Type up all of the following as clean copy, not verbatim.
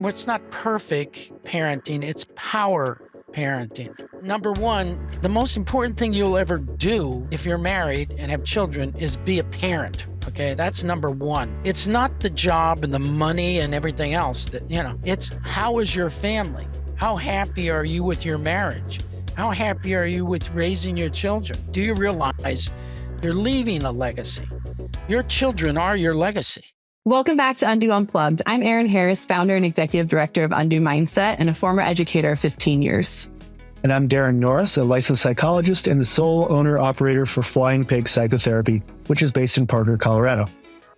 Well, it's not perfect parenting, it's power parenting. Number one, the most important thing you'll ever do if you're married and have children is be a parent. Okay, that's number one. It's not the job and the money and everything else it's how is your family? How happy are you with your marriage? How happy are you with raising your children? Do you realize you're leaving a legacy? Your children are your legacy. Welcome back to Undo Unplugged. I'm Erin Harris, founder and executive director of Undo Mindset and a former educator of 15 years. And I'm Daren Norris, a licensed psychologist and the sole owner-operator for Flying Pig Psychotherapy, which is based in Parker, Colorado.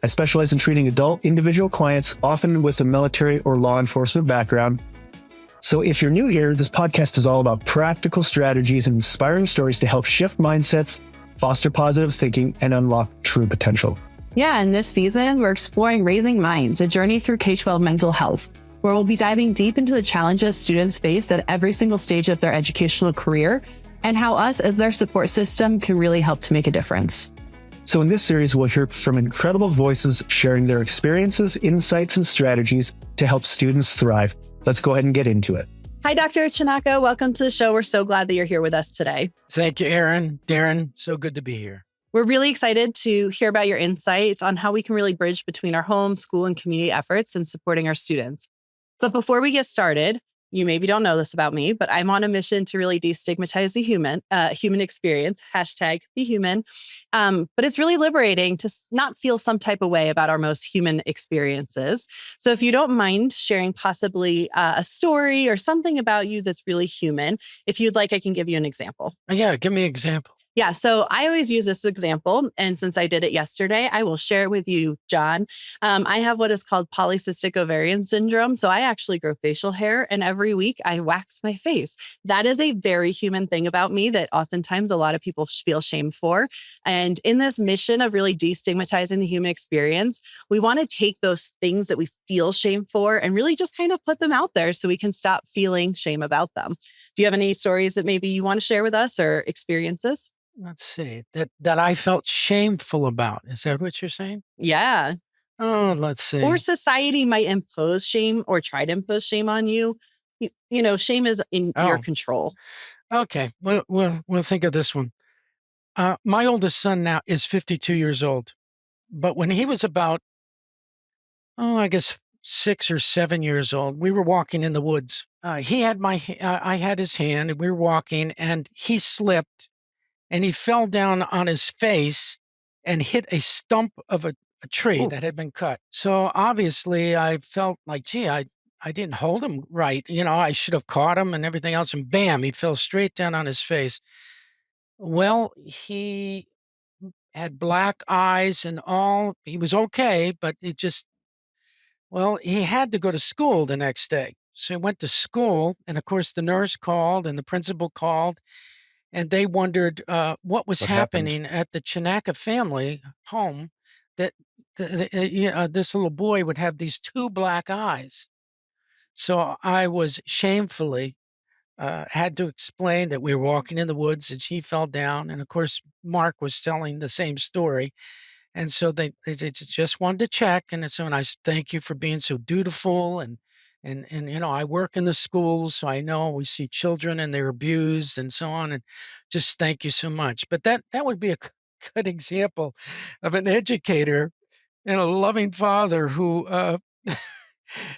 I specialize in treating adult individual clients, often with a military or law enforcement background. So if you're new here, this podcast is all about practical strategies and inspiring stories to help shift mindsets, foster positive thinking, and unlock true potential. Yeah, and this season, we're exploring Raising Minds, a journey through K-12 mental health, where we'll be diving deep into the challenges students face at every single stage of their educational career and how us as their support system can really help to make a difference. So in this series, we'll hear from incredible voices sharing their experiences, insights, and strategies to help students thrive. Let's go ahead and get into it. Hi, Dr. Chanaca. Welcome to the show. We're so glad that you're here with us today. Thank you, Erin. Daren, so good to be here. We're really excited to hear about your insights on how we can really bridge between our home, school, and community efforts in supporting our students. But before we get started, you maybe don't know this about me, but I'm on a mission to really destigmatize the human experience, #BeHuman. But it's really liberating to not feel some type of way about our most human experiences. So if you don't mind sharing possibly a story or something about you that's really human, if you'd like, I can give you an example. Yeah, give me an example. Yeah, so I always use this example. And since I did it yesterday, I will share it with you, John. I have what is called polycystic ovarian syndrome. So I actually grow facial hair and every week I wax my face. That is a very human thing about me that oftentimes a lot of people feel shame for. And in this mission of really destigmatizing the human experience, we want to take those things that we feel shame for and really just kind of put them out there so we can stop feeling shame about them. Do you have any stories that maybe you want to share with us or experiences? Let's see, that I felt shameful about. Is that what you're saying? Yeah. Oh, let's see. Or society might impose shame or try to impose shame on you. Shame is in your control. Okay, we'll think of this one. My oldest son now is 52 years old, but when he was about, I guess 6 or 7 years old, we were walking in the woods. He had I had his hand, and we were walking, and he slipped. And he fell down on his face and hit a stump of a tree that had been cut. So obviously I felt like, gee, I didn't hold him right. I should have caught him and everything else. And bam, he fell straight down on his face. Well, he had black eyes and all. He was okay, but he had to go to school the next day. So he went to school. And of course, the nurse called and the principal called. And they wondered what was happening at the Chanaca family home that this little boy would have these two black eyes. So I was shamefully had to explain that we were walking in the woods and he fell down. And of course, Mark was telling the same story. And so they just wanted to check. And so I said, thank you for being so dutiful. And I work in the schools, so I know we see children and they're abused and so on. And just thank you so much. But that would be a good example of an educator and a loving father who,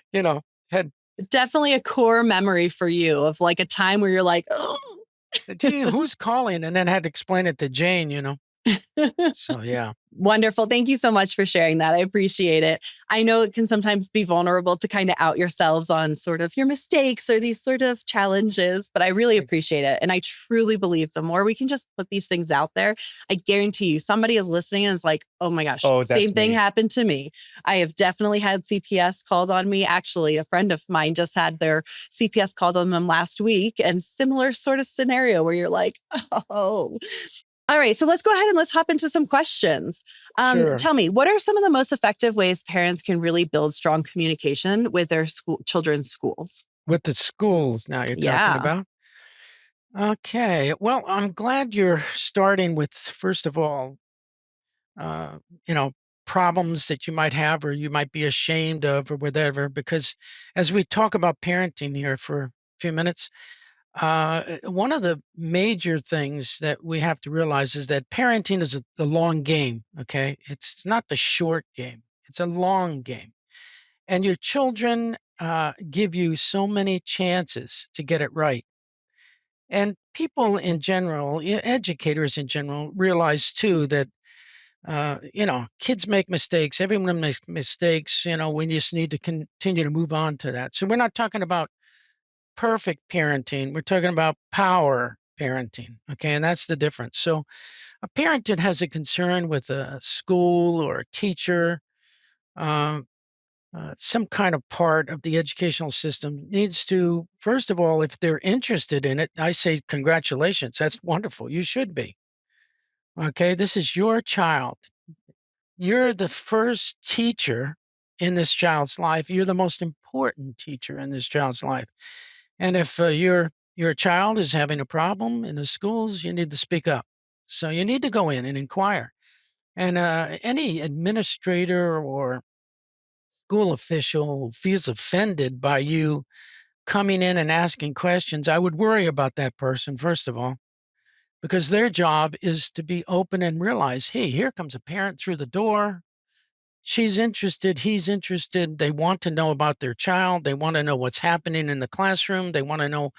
had definitely a core memory for you of like a time where you're like, oh, gee, who's calling? And then had to explain it to Jane, So, yeah. Wonderful. Thank you so much for sharing that. I appreciate it. I know it can sometimes be vulnerable to kind of out yourselves on sort of your mistakes or these sort of challenges, but I really appreciate it. And I truly believe the more we can just put these things out there, I guarantee you somebody is listening and is like, oh my gosh, same thing happened to me. I have definitely had CPS called on me. Actually, a friend of mine just had their CPS called on them last week, and similar sort of scenario where you're like, oh. All right, so let's go ahead and let's hop into some questions. Sure. Tell me, what are some of the most effective ways parents can really build strong communication with their children's schools? With the schools now you're talking about? Okay, well, I'm glad you're starting with, first of all, problems that you might have or you might be ashamed of or whatever. Because as we talk about parenting here for a few minutes, one of the major things that we have to realize is that parenting is a long game. Okay, it's not the short game; it's a long game, and your children give you so many chances to get it right. And people in general, educators in general, realize too that kids make mistakes. Everyone makes mistakes. We just need to continue to move on to that. So we're not talking about perfect parenting. We're talking about power parenting. Okay. And that's the difference. So a parent that has a concern with a school or a teacher, uh, some kind of part of the educational system needs to, first of all, if they're interested in it, I say, congratulations. That's wonderful. You should be. Okay. This is your child. You're the first teacher in this child's life. You're the most important teacher in this child's life. And if your child is having a problem in the schools, you need to speak up. So you need to go in and inquire. And any administrator or school official who feels offended by you coming in and asking questions, I would worry about that person, first of all, because their job is to be open and realize, hey, here comes a parent through the door. She's interested, he's interested. They want to know about their child. They want to know what's happening in the classroom. They want to know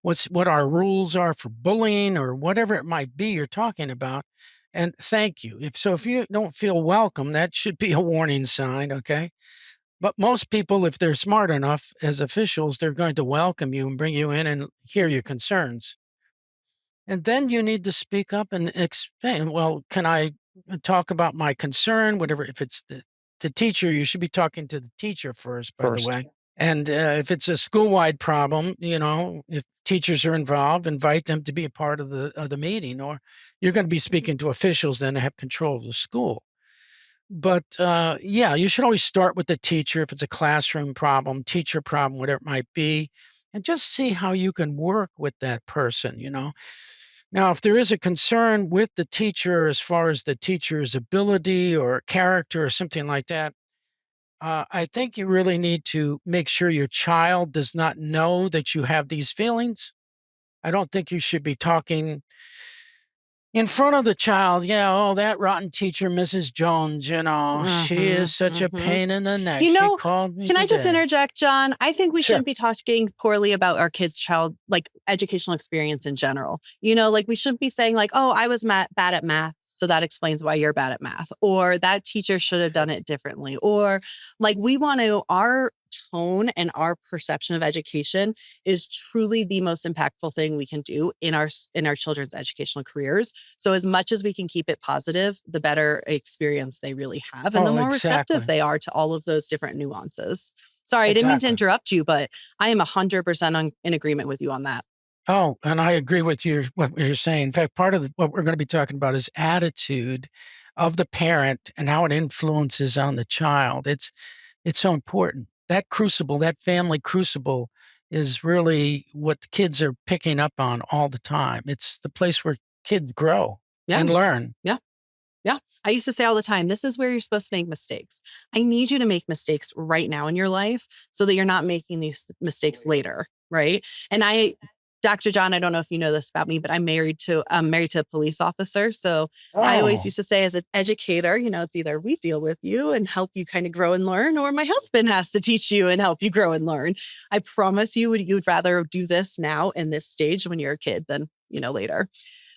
what our rules are for bullying or whatever it might be you're talking about. And thank you. If you don't feel welcome, that should be a warning sign, okay? But most people, if they're smart enough as officials, they're going to welcome you and bring you in and hear your concerns. And then you need to speak up and explain, well, can I talk about my concern, whatever, if it's the teacher, you should be talking to the teacher first, by the First. way. And if it's a school-wide problem, if teachers are involved, invite them to be a part of the meeting, or you're going to be speaking to officials then to have control of the school. But yeah, you should always start with the teacher if it's a classroom problem, teacher problem, whatever it might be, and just see how you can work with that person. Now, if there is a concern with the teacher as far as the teacher's ability or character or something like that, I think you really need to make sure your child does not know that you have these feelings. I don't think you should be talking in front of the child. Yeah, oh, that rotten teacher, Mrs. Jones, she is such a Mhm. pain in the neck. You She know, called me can I just today. interject, John? I think we Sure. shouldn't be talking poorly about our kids' child, like educational experience in general. Like we shouldn't be saying like, oh, I was bad at math, so that explains why you're bad at math, or that teacher should have done it differently, or like we want to, our tone and our perception of education is truly the most impactful thing we can do in our children's educational careers. So as much as we can keep it positive, the better experience they really have and the Oh, more receptive exactly. they are to all of those different nuances. Sorry, I didn't mean to Exactly. interrupt you, but I am 100% in agreement with you on that. Oh, and I agree with what you're saying. In fact, part of what we're going to be talking about is attitude of the parent and how it influences on the child. It's so important. That crucible, that family crucible, is really what the kids are picking up on all the time. It's the place where kids grow Yeah. and learn. Yeah. Yeah. I used to say all the time, this is where you're supposed to make mistakes. I need you to make mistakes right now in your life so that you're not making these mistakes later. Right. And Dr. John, I don't know if you know this about me, but I'm married to a police officer. So I always Oh, used to say as an educator, it's either we deal with you and help you kind of grow and learn, or my husband has to teach you and help you grow and learn. I promise you'd rather do this now in this stage when you're a kid than, later.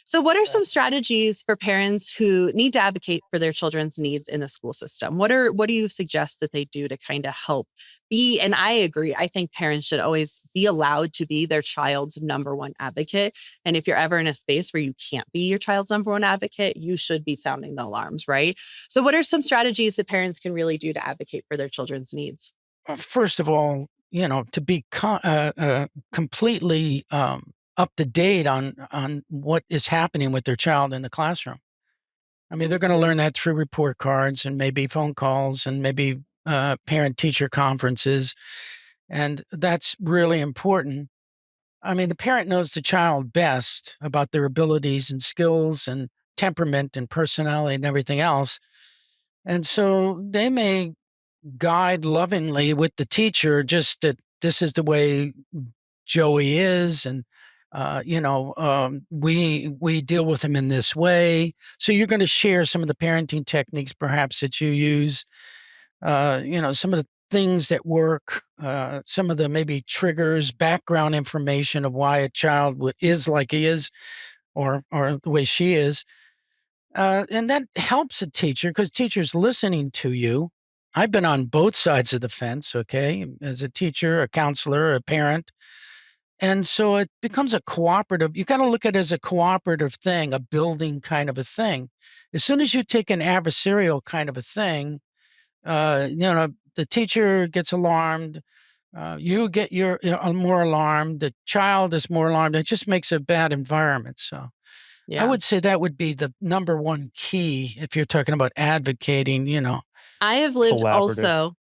So, what are some strategies for parents who need to advocate for their children's needs in the school system? What do you suggest that they do to kind of help be? And I agree. I think parents should always be allowed to be their child's number one advocate. And if you're ever in a space where you can't be your child's number one advocate, you should be sounding the alarms, right? So, what are some strategies that parents can really do to advocate for their children's needs? first of all, to be completely up to date on what is happening with their child in the classroom. I mean, they're going to learn that through report cards and maybe phone calls and maybe parent-teacher conferences, and that's really important. I mean, the parent knows the child best about their abilities and skills and temperament and personality and everything else. And so they may guide lovingly with the teacher, just that this is the way Joey is, and we deal with him in this way. So you're going to share some of the parenting techniques, perhaps, that you use. Some of the things that work, some of the maybe triggers, background information of why a child is like he is, or the way she is. And that helps a teacher because teacher's listening to you. I've been on both sides of the fence, okay, as a teacher, a counselor, a parent. And so it becomes a cooperative. You got to look at it as a cooperative thing, a building kind of a thing. As soon as you take an adversarial kind of a thing, the teacher gets alarmed. You get more alarmed. The child is more alarmed. It just makes a bad environment. So I Yeah. would say that would be the number one key if you're talking about advocating, I have lived Collaborative. also.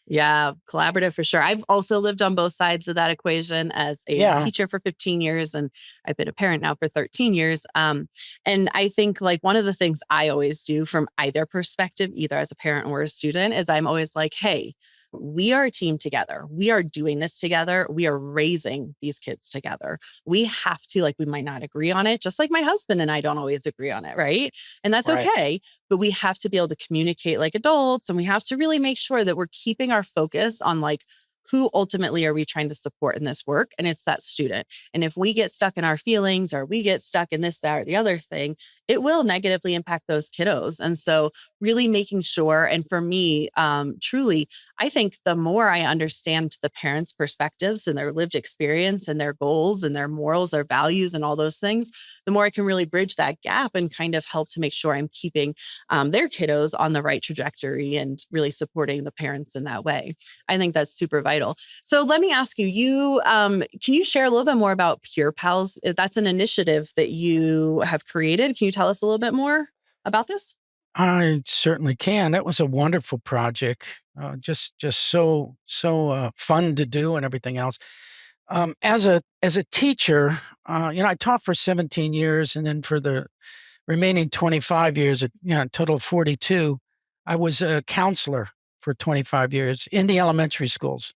Yeah, collaborative for sure. I've also lived on both sides of that equation as a teacher for 15 years, and I've been a parent now for 13 years. And I think like one of the things I always do from either perspective, either as a parent or a student, is I'm always like, hey, we are a team together. We are doing this together. We are raising these kids together. We have to, like, we might not agree on it, just like my husband and I don't always agree on it, right? And that's Right. okay. But we have to be able to communicate like adults, and we have to really make sure that we're keeping our focus on like, who ultimately are we trying to support in this work? And it's that student. And if we get stuck in our feelings, or we get stuck in this, that, or the other thing, it will negatively impact those kiddos. And so really making sure, and for me, truly, I think the more I understand the parents' perspectives and their lived experience and their goals and their morals, their values, and all those things, the more I can really bridge that gap and kind of help to make sure I'm keeping their kiddos on the right trajectory and really supporting the parents in that way. I think that's super vital. So let me ask you, can you share a little bit more about Pure Pals? That's an initiative that you have created. Can you tell us a little bit more about this? I certainly can. That was a wonderful project. Just so fun to do and everything else. As a teacher, I taught for 17 years, and then for the remaining 25 years, a total of 42, I was a counselor for 25 years in the elementary schools.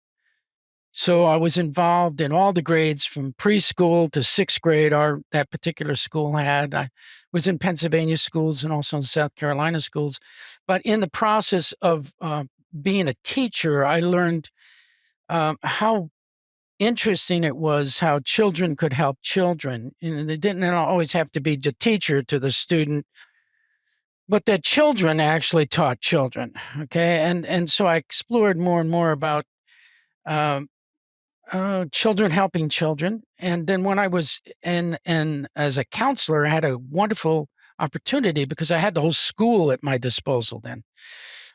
So I was involved in all the grades from preschool to sixth grade. That particular school had. I was in Pennsylvania schools and also in South Carolina schools. But in the process of being a teacher, I learned how interesting it was how children could help children. And they didn't always have to be the teacher to the student, but that children actually taught children. Okay, and so I explored more and more about. Um, children helping children. And then when I was in as a counselor, I had a wonderful opportunity because I had the whole school at my disposal then,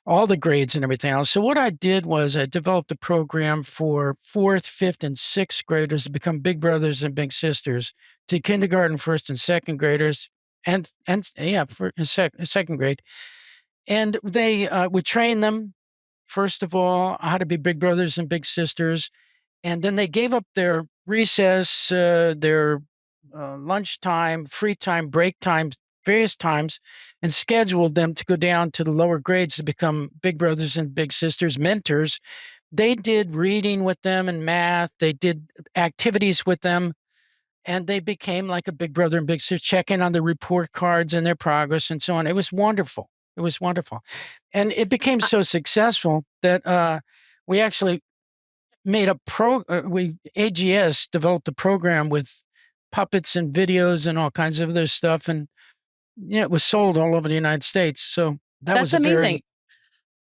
all the grades and everything else. So what I did was I developed a program for fourth, fifth, and sixth graders to become big brothers and big sisters, to kindergarten, first, and second graders, and yeah, for second grade. And they would train them, first of all, how to be big brothers and big sisters, and then they gave up their recess, their lunchtime, free time, break times, various times, and scheduled them to go down to the lower grades to become big brothers and big sisters, mentors. They did reading with them and math. They did activities with them, and they became like a big brother and big sister, checking on the report cards and their progress and so on. It was wonderful. It was wonderful. And it became so successful that we actually made a AGS developed a program with puppets and videos and all kinds of other stuff. And it was sold all over the United States. So that was That's a amazing.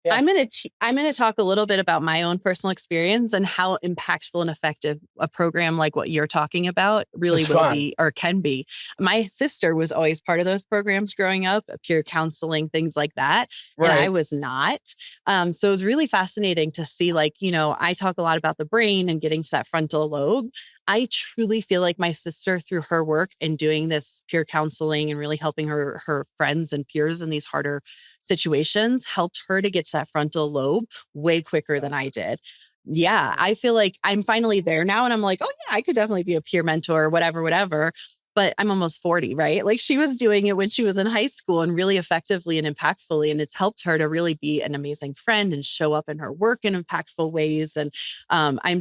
Yeah. I'm going to talk a little bit about my own personal experience and how impactful and effective a program like what you're talking about really will be or can be. My sister was always part of those programs growing up, peer counseling, things like that. And I was not. So it was really fascinating to see, like, I talk a lot about the brain and getting to that frontal lobe. I truly feel like my sister, through her work and doing this peer counseling and really helping her friends and peers in these harder situations, helped her to get to that frontal lobe way quicker than I did. Yeah, I feel like I'm finally there now, and I'm like, oh yeah, I could definitely be a peer mentor or whatever. but I'm almost 40, right? Like she was doing it when she was in high school and really effectively and impactfully. And it's helped her to really be an amazing friend and show up in her work in impactful ways. And I'm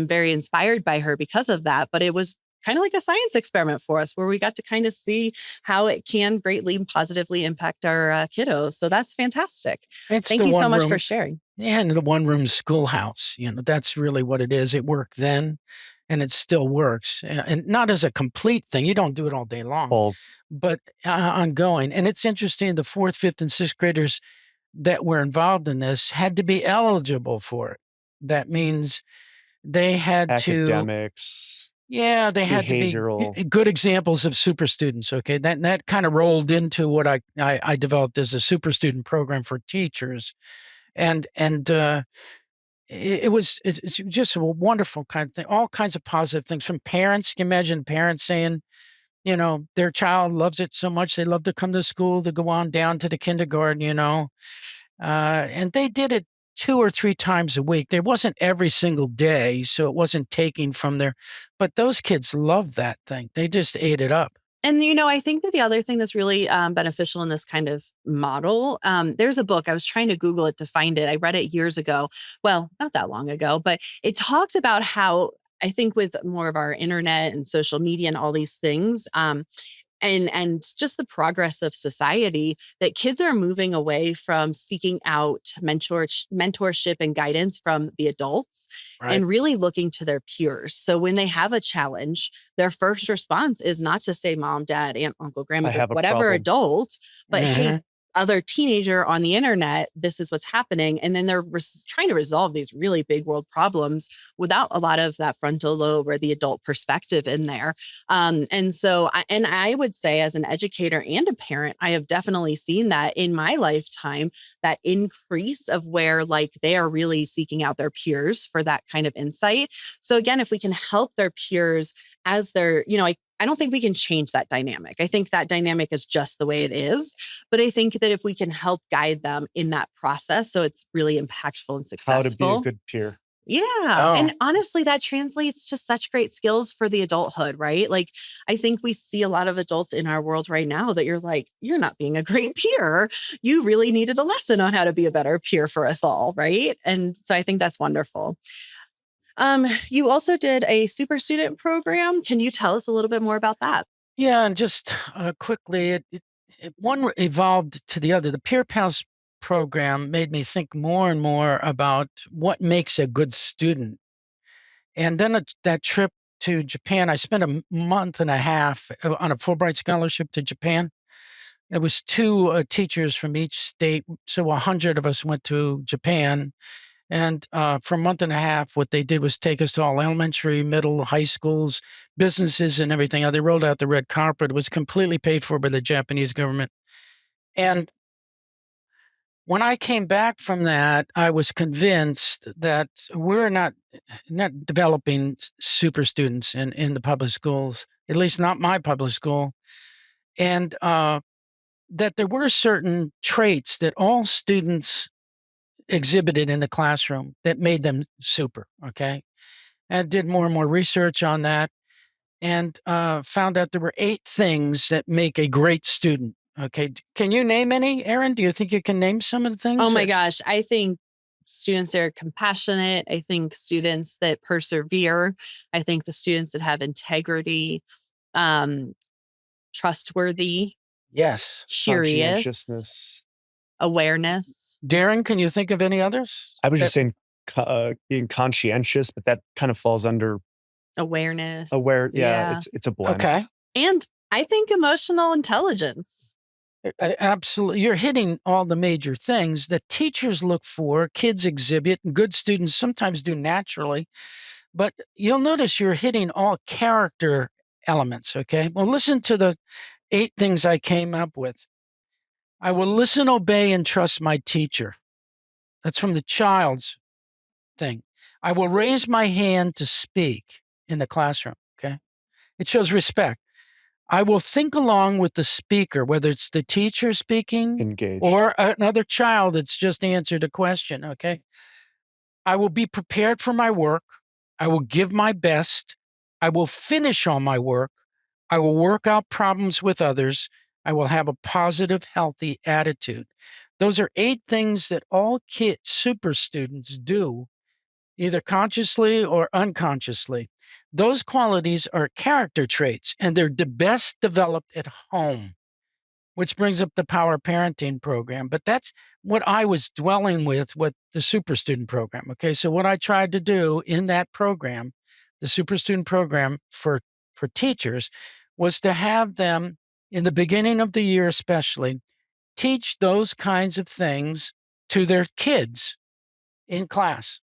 very inspired by her because of that. But it was kind of like a science experiment for us where we got to kind of see how it can greatly and positively impact our kiddos. So that's fantastic. Thank you so much for sharing. Yeah, and the one room schoolhouse, that's really what it is. It worked then and it still works. And not as a complete thing. You don't do it all day long, but ongoing. And it's interesting, the 4th, 5th, and 6th graders that were involved in this had to be eligible for it. That means they had academics. Yeah, they had to be good examples of super students. Okay, that kind of rolled into what I developed as a super student program for teachers, and it's just a wonderful kind of thing. All kinds of positive things from parents. Can you imagine parents saying, their child loves it so much they love to come to school to go on down to the kindergarten. And they did it 2 or 3 times a week. There wasn't every single day, so it wasn't taking from their, but those kids loved that thing. They just ate it up. And, I think that the other thing that's really beneficial in this kind of model, there's a book, I was trying to Google it to find it. I read it years ago. Well, not that long ago, but it talked about how I think with more of our internet and social media and all these things, and just the progress of society, that kids are moving away from seeking out mentorship and guidance from the adults, right, and really looking to their peers. So when they have a challenge, their first response is not to say mom, dad, aunt, uncle, grandma, whatever adult, but hey, other teenager on the internet, this is what's happening. And then they're trying to resolve these really big world problems without a lot of that frontal lobe or the adult perspective in there. And I would say as an educator and a parent, I have definitely seen that in my lifetime, that increase of where like they are really seeking out their peers for that kind of insight. So again, if we can help their peers as they're, I don't think we can change that dynamic. I think that dynamic is just the way it is. But I think that if we can help guide them in that process, so it's really impactful and successful. How to be a good peer. Yeah. Oh. And honestly, that translates to such great skills for the adulthood, right? Like, I think we see a lot of adults in our world right now that you're like, you're not being a great peer. You really needed a lesson on how to be a better peer for us all, right? And so I think that's wonderful. You also did a super student program. Can you tell us a little bit more about that? Yeah, and just quickly, one evolved to the other. The Peer Pals program made me think more and more about what makes a good student. And then that trip to Japan, I spent a month and a half on a Fulbright scholarship to Japan. It was 2 teachers from each state, so 100 of us went to Japan. And for a month and a half, what they did was take us to all elementary, middle, high schools, businesses, and everything. They rolled out the red carpet. It was completely paid for by the Japanese government. And when I came back from that, I was convinced that we're not developing super students in the public schools, at least not my public school, and that there were certain traits that all students exhibited in the classroom that made them super, okay? And did more and more research on that and found out there were 8 things that make a great student, okay? Can you name any, Erin? Do you think you can name some of the things? Oh my gosh, I think students that are compassionate. I think students that persevere. I think the students that have integrity, trustworthy. Yes. Curious. Awareness. Daren, can you think of any others? I was just saying being conscientious, but that kind of falls under awareness. Yeah. It's a blend. Okay. And I think emotional intelligence. Absolutely. You're hitting all the major things that teachers look for, kids exhibit, and good students sometimes do naturally. But you'll notice you're hitting all character elements, okay? Well, listen to the 8 things I came up with. I will listen, obey, and trust my teacher. That's from the child's thing. I will raise my hand to speak in the classroom, okay? It shows respect. I will think along with the speaker, whether it's the teacher speaking engaged, or another child that's just answered a question, okay? I will be prepared for my work. I will give my best. I will finish on my work. I will work out problems with others. I will have a positive, healthy attitude. Those are 8 things that all super students do, either consciously or unconsciously. Those qualities are character traits, and they're the best developed at home, which brings up the Power Parenting program. But that's what I was dwelling with the super student program. Okay, so what I tried to do in that program, the super student program for teachers, was to have them, in the beginning of the year especially, teach those kinds of things to their kids in class.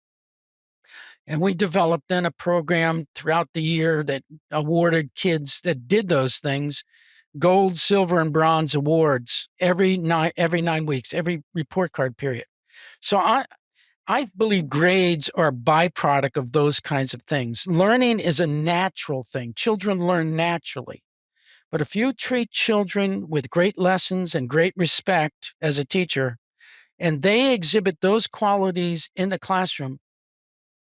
And we developed then a program throughout the year that awarded kids that did those things gold, silver, and bronze awards every 9 weeks, every report card period. So I believe grades are a byproduct of those kinds of things. Learning is a natural thing. Children learn naturally. But if you treat children with great lessons and great respect as a teacher, and they exhibit those qualities in the classroom,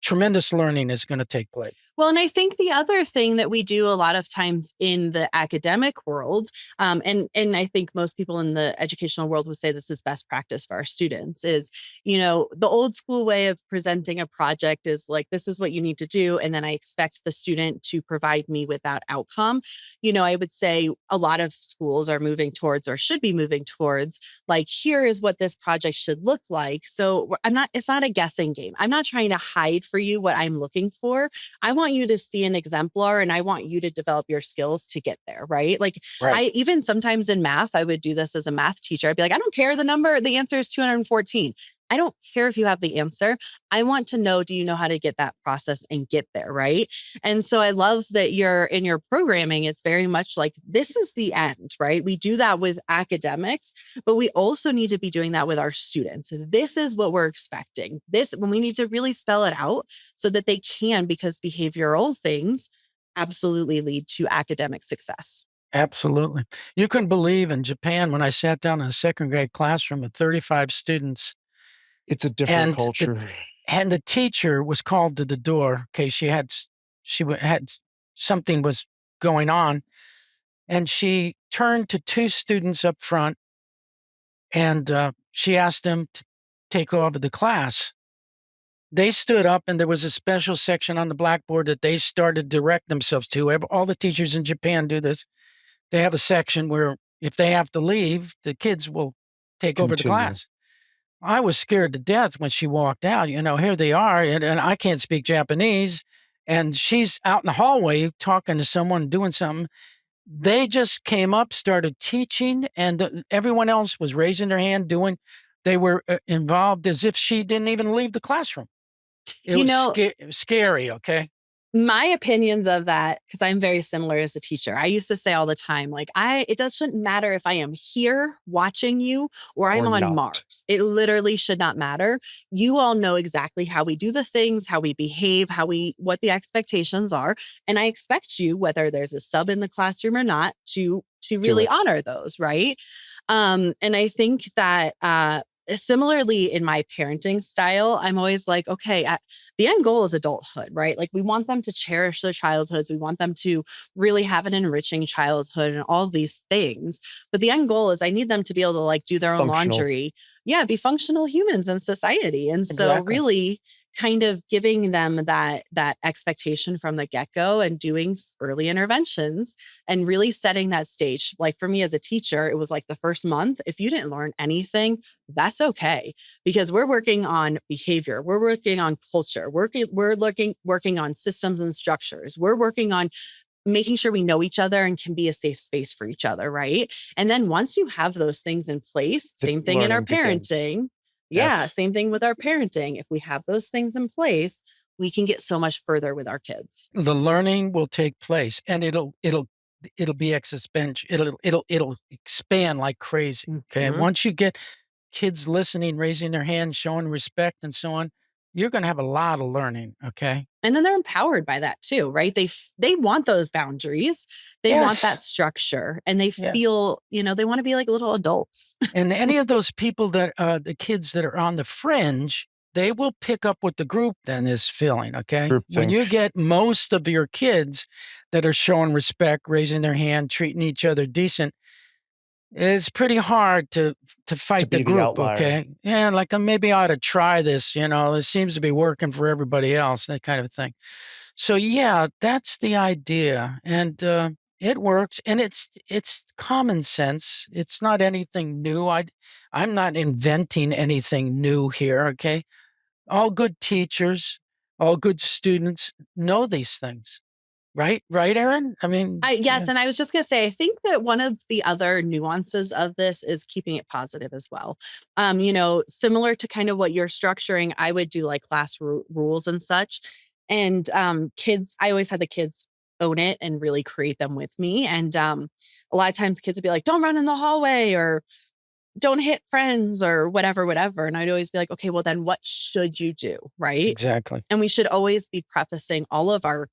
tremendous learning is going to take place. Well, and I think the other thing that we do a lot of times in the academic world, and I think most people in the educational world would say this is best practice for our students, is, the old school way of presenting a project is like, this is what you need to do. And then I expect the student to provide me with that outcome. I would say a lot of schools are moving towards, or should be moving towards, like, here is what this project should look like. So it's not a guessing game. I'm not trying to hide for you what I'm looking for. I want you to see an exemplar, and I want you to develop your skills to get there, right? Like, right. I even sometimes in math, I would do this as a math teacher. I'd be like, I don't care the answer is 214. I don't care if you have the answer. I want to know, do you know how to get that process and get there, right? And so I love that in your programming, it's very much like, this is the end, right? We do that with academics, but we also need to be doing that with our students. This is what we're expecting. When we need to really spell it out so that they can, because behavioral things absolutely lead to academic success. Absolutely. You couldn't believe in Japan, when I sat down in a second grade classroom with 35 students. It's a different culture. And the teacher was called to the door. Okay, she had something was going on, and she turned to 2 students up front, and she asked them to take over the class. They stood up, and there was a special section on the blackboard that they started to direct themselves to. All the teachers in Japan do this. They have a section where if they have to leave, the kids will take over the class. I was scared to death when she walked out. Here they are, and I can't speak Japanese, and she's out in the hallway talking to someone, doing something. They just came up, started teaching, and everyone else was raising their hand, they were involved as if she didn't even leave the classroom. It was scary, okay? My opinions of that, because I'm very similar as a teacher. I used to say all the time, like, it shouldn't matter if I am here watching you or I'm on Mars. It literally should not matter. You all know exactly how we do the things, how we behave, what the expectations are. And I expect you, whether there's a sub in the classroom or not, to really honor those, right? And I think that similarly in my parenting style, I'm always like, okay, the end goal is adulthood, right? Like, we want them to cherish their childhoods. We want them to really have an enriching childhood and all these things. But the end goal is I need them to be able to do their own laundry. Yeah, be functional humans in society. And so really kind of giving them that expectation from the get-go and doing early interventions and really setting that stage. Like, for me as a teacher, it was like the first month, if you didn't learn anything, that's okay, because we're working on behavior. We're working on culture. We're working on systems and structures. We're working on making sure we know each other and can be a safe space for each other, right? And then once you have those things in place, same thing in our parenting. Yeah, same thing with our parenting. If we have those things in place, we can get so much further with our kids. The learning will take place, and it'll be exponential. It'll expand like crazy. Okay, once you get kids listening, raising their hand, showing respect, and so on, you're going to have a lot of learning. Okay, and then they're empowered by that too, right? They want those boundaries. They want that structure, and they feel, they want to be like little adults. And any of those people that the kids that are on the fringe, they will pick up what the group then is feeling, okay? Group When think. you get most of your kids that are showing respect, raising their hand, treating each other decent, it's pretty hard to fight be the the group, outlier. okay? Yeah, like maybe I ought to try this, it seems to be working for everybody else, that kind of thing. So yeah, that's the idea, and it works, and it's common sense. It's not anything new. I'm not inventing anything new here, okay? All good teachers, all good students know these things, right? Right, Erin? I mean, Yes, and I was just going to say, I think that one of the other nuances of this is keeping it positive as well. Similar to kind of what you're structuring, I would do like class rules and such. And kids, I always had the kids own it and really create them with me. And a lot of times kids would be like, don't run in the hallway or don't hit friends or whatever. And I'd always be like, okay, well then what should you do? Right. exactly. And we should always be prefacing all of our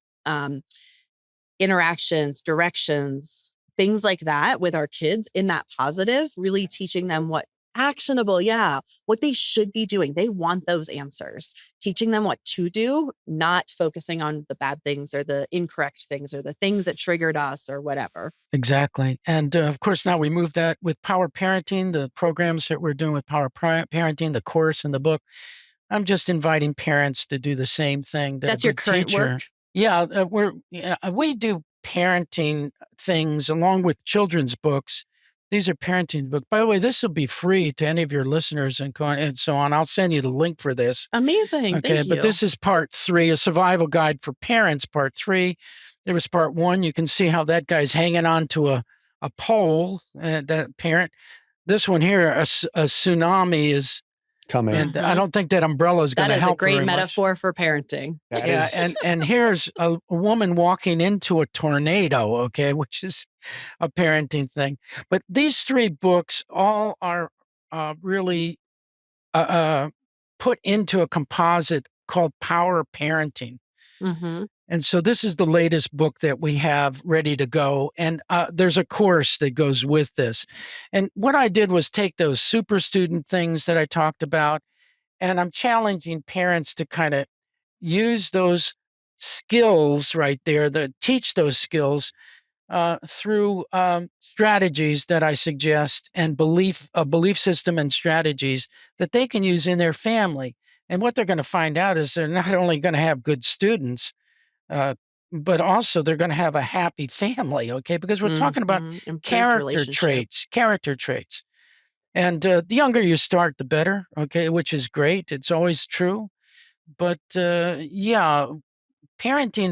interactions, directions, things like that with our kids in that positive, really teaching them what actionable, what they should be doing. They want those answers, teaching them what to do, not focusing on the bad things or the incorrect things or the things that triggered us or whatever. Exactly. And of course, now we move that with Power Parenting, the programs that we're doing with Power Parenting, the course and the book. I'm just inviting parents to do the same thing. That's your current work? Yeah, we do parenting things along with children's books. These are parenting books. By the way, this will be free to any of your listeners and so on. I'll send you the link for this. Amazing. Okay, Thank but you. this is part 3, a survival guide for parents, part 3. There was part 1. You can see how that guy's hanging on to a pole, that parent. This one here, a tsunami is Coming. and I don't think that umbrella is going to help. That is a great very much. metaphor for parenting. And here's a woman walking into a tornado, okay, which is a parenting thing. But these 3 books all are really put into a composite called Power Parenting. Mm-hmm. And so this is the latest book that we have ready to go. And there's a course that goes with this. And what I did was take those super student things that I talked about, and I'm challenging parents to kind of use those skills right there, teach those skills through strategies that I suggest and a belief system and strategies that they can use in their family. And what they're going to find out is they're not only going to have good students, but also they're going to have a happy family, okay? Because we're talking about character traits. And the younger you start, the better, okay, which is great. It's always true. But parenting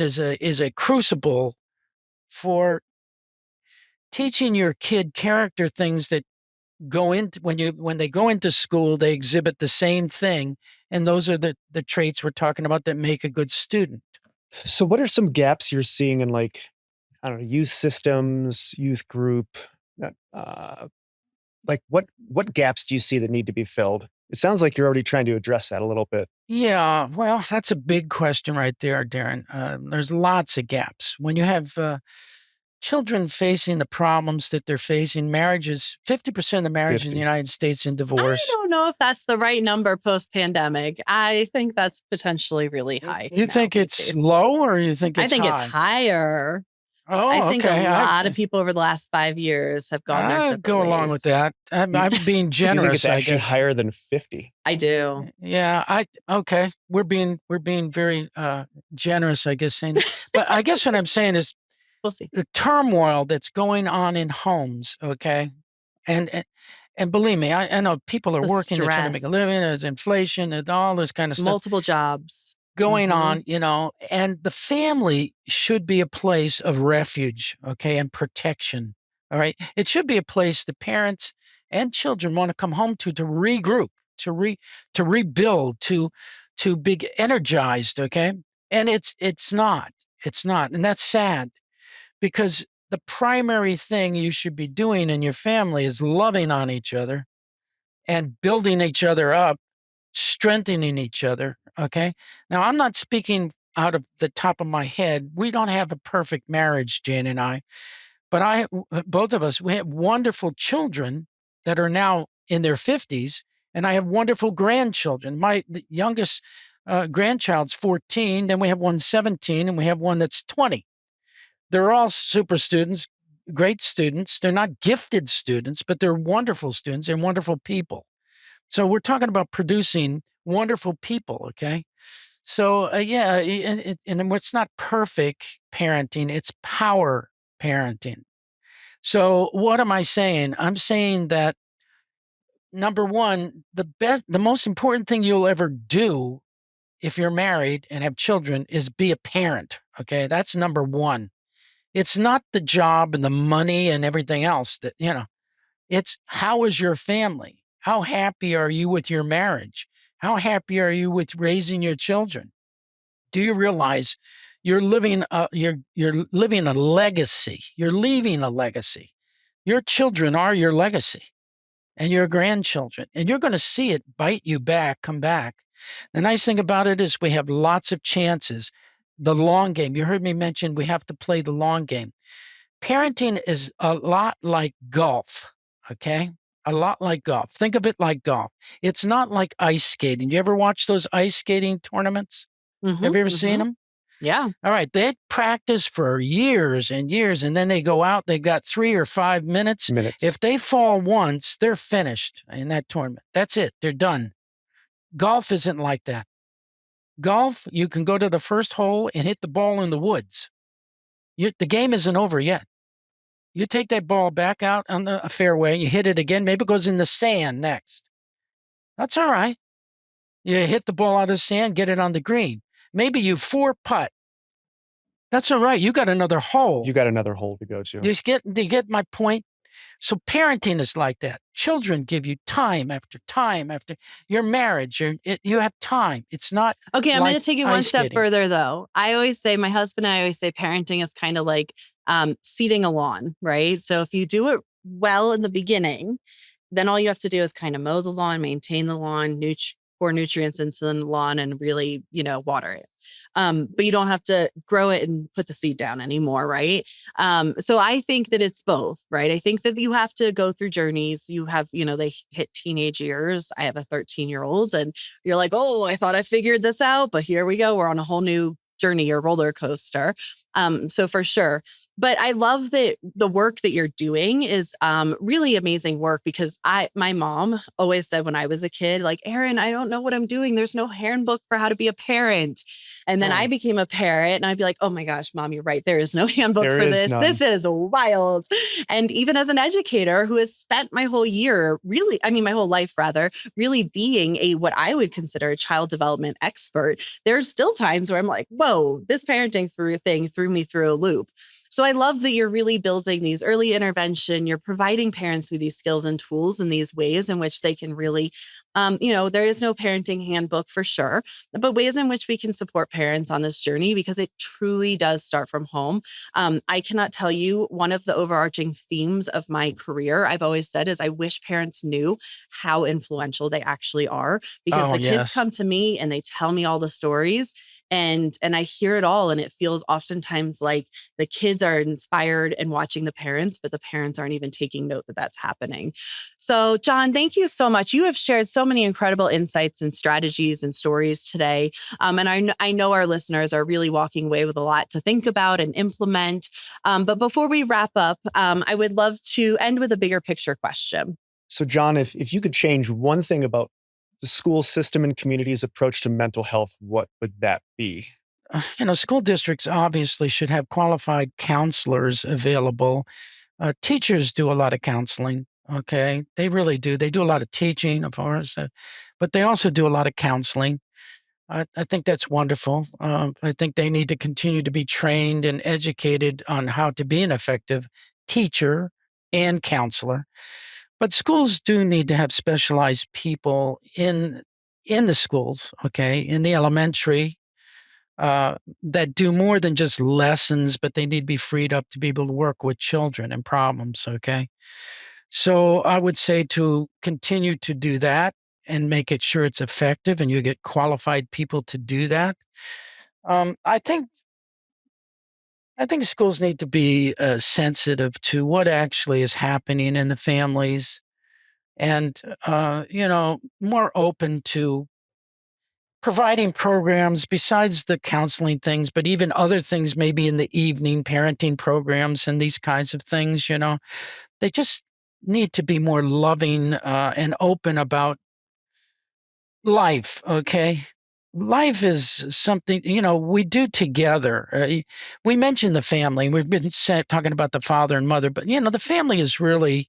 is a crucible for teaching your kid character things that go into when they go into school, they exhibit the same thing. And those are the traits we're talking about that make a good student. So what are some gaps you're seeing in youth systems, youth group? What gaps do you see that need to be filled? It sounds like you're already trying to address that a little bit. Yeah, well, that's a big question right there, Daren. There's lots of gaps. When you have children facing the problems that they're facing, 50% of the marriages in the United States in divorce. I don't know if that's the right number post-pandemic. I think that's potentially really high. You think it's low or you think it's high? I think it's higher. Oh, I think okay. a lot of people over the last 5 years have gone their separate go along ways. with that. I'm being generous. You think it's actually higher than 50? I do. Yeah. Okay. We're being very generous, I guess. But I guess what I'm saying is, we'll see. The turmoil that's going on in homes. Okay, and believe me, I know people are working. They're trying to make a living. There's inflation and all this kind of stuff. Multiple jobs going on, and the family should be a place of refuge, okay, and protection. All right. It should be a place that parents and children want to come home to regroup, to rebuild, to be energized, okay? And it's not. And that's sad because the primary thing you should be doing in your family is loving on each other and building each other up, strengthening each other, okay? Now, I'm not speaking out of the top of my head. We don't have a perfect marriage, Jane and I, but both of us, we have wonderful children that are now in their 50s, And I have wonderful grandchildren. My youngest grandchild's 14, then we have one 17, and we have one that's 20. They're all super students, great students. They're not gifted students, but they're wonderful students and wonderful people. So we're talking about producing wonderful people, okay? So, yeah, and it's not perfect parenting, it's power parenting. So what am I saying? I'm saying that, number one, the most important thing you'll ever do if you're married and have children is be a parent, okay? That's number one. It's not the job and the money and everything else that, it's how is your family? How happy are you with your marriage? How happy are you with raising your children? Do you realize you're living you're living a legacy? You're leaving a legacy. Your children are your legacy and your grandchildren, and you're going to see it bite you back, come back. The nice thing about it is we have lots of chances. The long game. You heard me mention we have to play the long game. Parenting is a lot like golf, okay? A lot like golf. Think of it like golf. It's not like ice skating. You ever watch those ice skating tournaments? Have you ever seen them? Yeah. All right. They practice for years and years, and then they go out. They got 3 or 5 minutes. If they fall once, they're finished in that tournament. That's it. They're done. Golf isn't like that. Golf, you can go to the first hole and hit the ball in the woods. The game isn't over yet. You take that ball back out on the fairway, you hit it again. Maybe it goes in the sand next. That's all right. You hit the ball out of the sand, get it on the green. Maybe you 4-putt. That's all right. You got another hole. You got another hole to go to. Do you get my point? So parenting is like that. Children give you time after your marriage. You have time. It's not. Okay, I'm like going to take it one ice step skating. further, though. My husband and I always say parenting is kind of like seeding a lawn, right? So if you do it well in the beginning, then all you have to do is kind of mow the lawn, maintain the lawn, pour nutrients into the lawn, and really, water it. But you don't have to grow it and put the seed down anymore, right? So I think that it's both, right? I think that you have to go through journeys. You have, they hit teenage years. I have a 13-year-old, and you're like, oh, I thought I figured this out, but here we go. We're on a whole new journey or roller coaster. So for sure. But I love that the work that you're doing is really amazing work, because my mom always said when I was a kid, like, Erin, I don't know what I'm doing. There's no handbook for how to be a parent. And then I became a parent, and I'd be like, oh my gosh, Mom, you're right. There is no handbook for this. None. This is wild. And even as an educator who has spent my whole life rather, really being what I would consider a child development expert, there's still times where I'm like, whoa, this parenting thing threw me through a loop. So I love that you're really building these early intervention. You're providing parents with these skills and tools and these ways in which they can really, there is no parenting handbook for sure, but ways in which we can support parents on this journey, because it truly does start from home. I cannot tell you, one of the overarching themes of my career, I've always said, is I wish parents knew how influential they actually are, because kids come to me and they tell me all the stories. And I hear it all, and it feels oftentimes like the kids are inspired and watching the parents, but the parents aren't even taking note that that's happening. So, John, thank you so much. You have shared so many incredible insights and strategies and stories today. And I know our listeners are really walking away with a lot to think about and implement. But before we wrap up, I would love to end with a bigger picture question. So, John, if you could change one thing about the school system and community's approach to mental health, what would that be? School districts obviously should have qualified counselors available. Teachers do a lot of counseling. Okay, they really do. They do a lot of teaching, of course, but they also do a lot of counseling. I think that's wonderful. I think they need to continue to be trained and educated on how to be an effective teacher and counselor. But schools do need to have specialized people in the schools, okay, in the elementary, that do more than just lessons, but they need to be freed up to be able to work with children and problems, okay? So I would say to continue to do that and make it sure it's effective, and you get qualified people to do that. I think schools need to be sensitive to what actually is happening in the families. and, more open to providing programs besides the counseling things, but even other things, maybe in the evening, parenting programs and these kinds of things, they just need to be more loving and open about life. Okay. Life is something, we do together. We mentioned the family. We've been talking about the father and mother, but, the family is really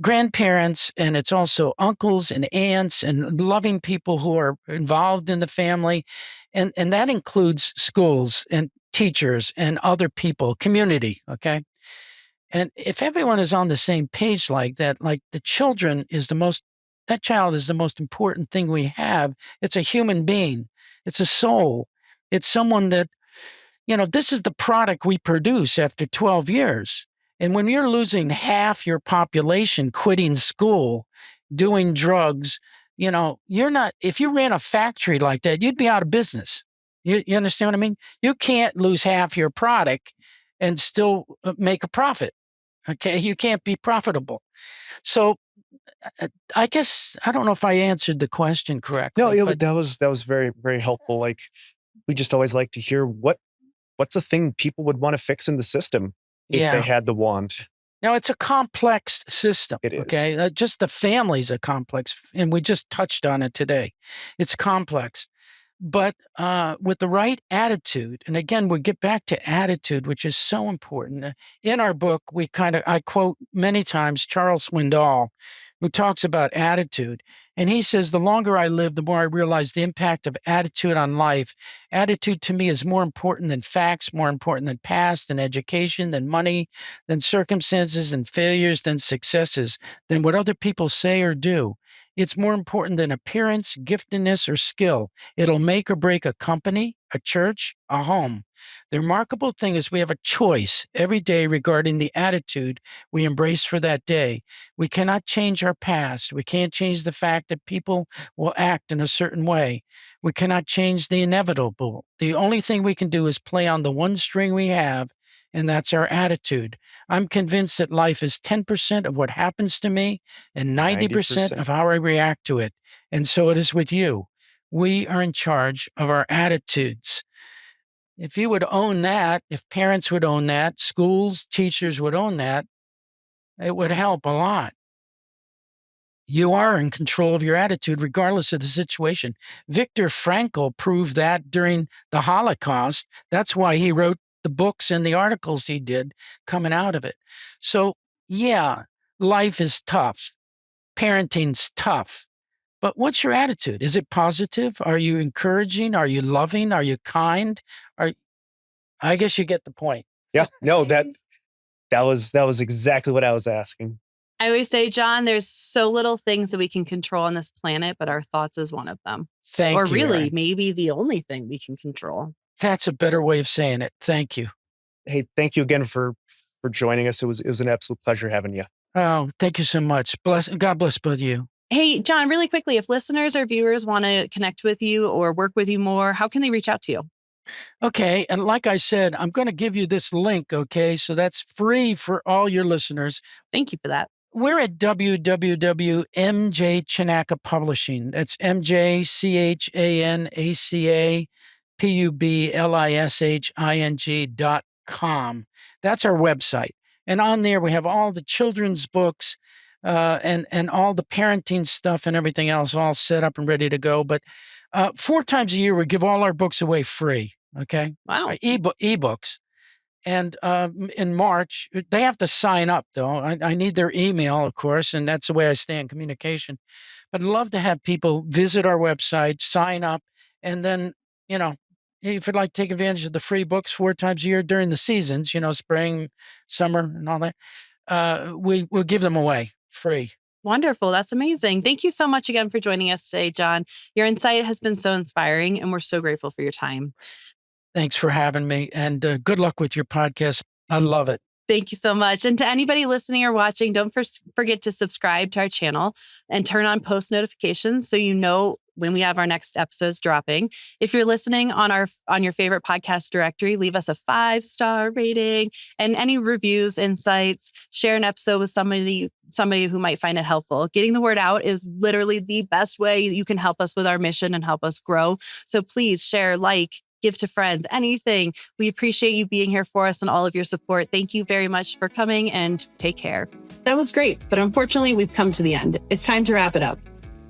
grandparents, and it's also uncles and aunts and loving people who are involved in the family. And that includes schools and teachers and other people, community. Okay. And if everyone is on the same page like that, like that child is the most important thing we have. It's a human being. It's a soul. It's someone that, this is the product we produce after 12 years. And when you're losing half your population quitting school, doing drugs, if you ran a factory like that, you'd be out of business. You understand what I mean? You can't lose half your product and still make a profit. Okay. You can't be profitable. So I guess, I don't know if I answered the question correctly. No, but that was very, very helpful. Like, we just always like to hear what's a thing people would want to fix in the system if they yeah. had the wand. Now, it's a complex system. It is. Okay. Just the family's a complex, and we just touched on it today. It's complex. But with the right attitude, and again, we get back to attitude, which is so important. In our book, I quote many times Charles Swindoll, who talks about attitude. And he says, the longer I live, the more I realize the impact of attitude on life. Attitude to me is more important than facts, more important than past, than education, than money, than circumstances and failures, than successes, than what other people say or do. It's more important than appearance, giftedness, or skill. It'll make or break a company, a church, a home. The remarkable thing is we have a choice every day regarding the attitude we embrace for that day. We cannot change our past. We can't change the fact that people will act in a certain way. We cannot change the inevitable. The only thing we can do is play on the one string we have, and that's our attitude. I'm convinced that life is 10% of what happens to me and 90% of how I react to it. And so it is with you. We are in charge of our attitudes. If you would own that, if parents would own that, schools, teachers would own that, it would help a lot. You are in control of your attitude regardless of the situation. Viktor Frankl proved that during the Holocaust. That's why he wrote the books and the articles he did coming out of it. So, yeah, life is tough. Parenting's tough. But what's your attitude? Is it positive? Are you encouraging? Are you loving? Are you kind? I guess you get the point. Yeah, no, that was exactly what I was asking. I always say, John, there's so little things that we can control on this planet, but our thoughts is one of them. Thank you. Or really, Erin. maybe the only thing we can control. That's a better way of saying it. Thank you. Hey, thank you again for joining us. It was an absolute pleasure having you. Oh, thank you so much. God bless both of you. Hey, John, really quickly, if listeners or viewers want to connect with you or work with you more, how can they reach out to you? Okay. And like I said, I'm going to give you this link. Okay. So that's free for all your listeners. Thank you for that. We're at www.mj Chanaca Publishing. That's MJCHANACAPUBLISHING.com. That's our website. And on there, we have all the children's books and all the parenting stuff and everything else all set up and ready to go. But 4 times a year, we give all our books away free. Okay. Wow. Ebooks. And in March, they have to sign up, though. I need their email, of course, and that's the way I stay in communication. But I'd love to have people visit our website, sign up, and then, if you'd like to take advantage of the free books 4 times a year during the seasons, spring, summer, and all that, we'll give them away free. Wonderful. That's amazing. Thank you so much again for joining us today, John. Your insight has been so inspiring, and we're so grateful for your time. Thanks for having me, and good luck with your podcast. I love it. Thank you so much. And to anybody listening or watching, don't forget to subscribe to our channel and turn on post notifications so you know when we have our next episodes dropping. If you're listening on your favorite podcast directory, leave us a 5-star rating and any reviews, insights, share an episode with somebody who might find it helpful. Getting the word out is literally the best way you can help us with our mission and help us grow. So please share, give to friends, anything. We appreciate you being here for us and all of your support. Thank you very much for coming, and take care. That was great, but unfortunately we've come to the end. It's time to wrap it up.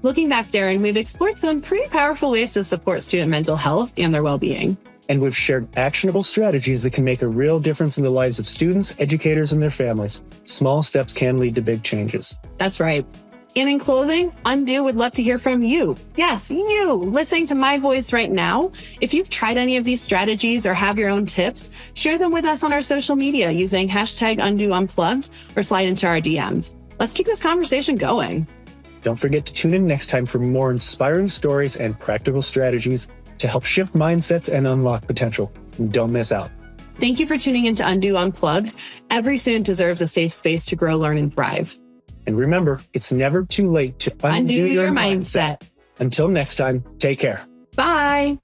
Looking back, Daren, we've explored some pretty powerful ways to support student mental health and their well-being. And we've shared actionable strategies that can make a real difference in the lives of students, educators, and their families. Small steps can lead to big changes. That's right. And in closing, Undo would love to hear from you. Yes, you listening to my voice right now. If you've tried any of these strategies or have your own tips, share them with us on our social media using #UndoUnplugged or slide into our DMs. Let's keep this conversation going. Don't forget to tune in next time for more inspiring stories and practical strategies to help shift mindsets and unlock potential. Don't miss out. Thank you for tuning into Undo Unplugged. Every student deserves a safe space to grow, learn, and thrive. And remember, it's never too late to undo your mindset. Until next time, take care. Bye.